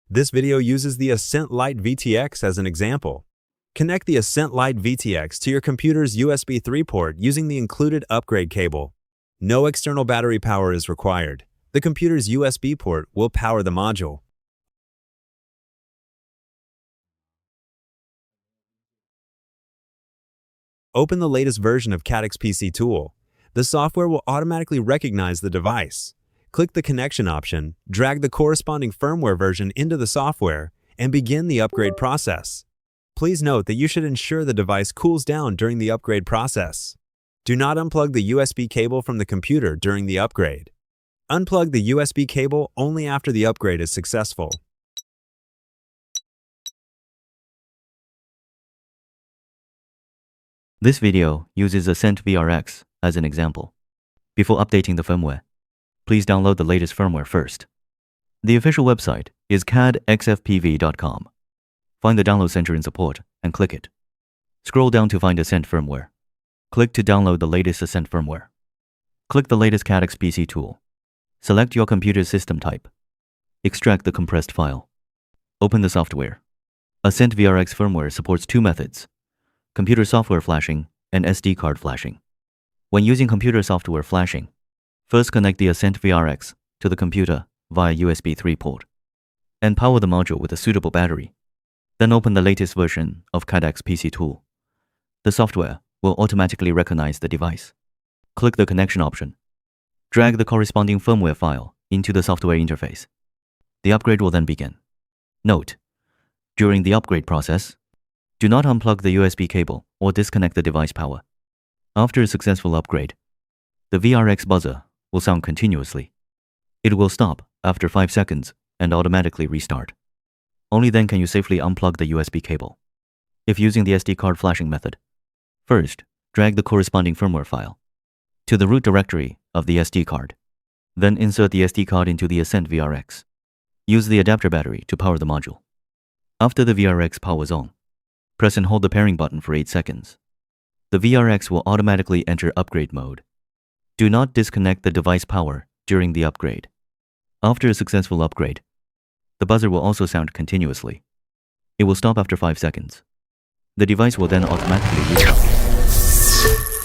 This video uses the Ascent Lite VTX as an example. Connect the Ascent Lite VTX to your computer's USB 3 port using the included upgrade cable. No external battery power is required. The computer's USB port will power the module. Open the latest version of CADDXFPV tool. The software will automatically recognize the device. Click the connection option, drag the corresponding firmware version into the software, and begin the upgrade process. Please note that you should ensure the device cools down during the upgrade process. Do not unplug the USB cable from the computer during the upgrade. Unplug the USB cable only after the upgrade is successful. This video uses Ascent VRX as an example. Before updating the firmware, please download the latest firmware first. The official website is caddxfpv.com. Find the download center in support and click it. Scroll down to find Ascent Firmware. Click to download the latest Ascent firmware. Click the latest CADDXFPV tool. Select your computer's system type. Extract the compressed file. Open the software. Ascent VRX firmware supports two methods: computer software flashing and SD card flashing. When using computer software flashing, first connect the Ascent VRX to the computer via USB 3 port and power the module with a suitable battery. Then open the latest version of CADDXFPV tool. The software will automatically recognize the device. Click the connection option. Drag the corresponding firmware file into the software interface. The upgrade will then begin. Note: during the upgrade process, do not unplug the USB cable or disconnect the device power. After a successful upgrade, the VRX buzzer will sound continuously. It will stop after 5 seconds and automatically restart. Only then can you safely unplug the USB cable. If using the SD card flashing method, first, drag the corresponding firmware file to the root directory of the SD card. Then insert the SD card into the Ascent VRX. Use the adapter battery to power the module. After the VRX powers on, press and hold the pairing button for 8 seconds. The VRX will automatically enter upgrade mode. Do not disconnect the device power during the upgrade. After a successful upgrade, the buzzer will also sound continuously. It will stop after 5 seconds. The device will then automatically restart.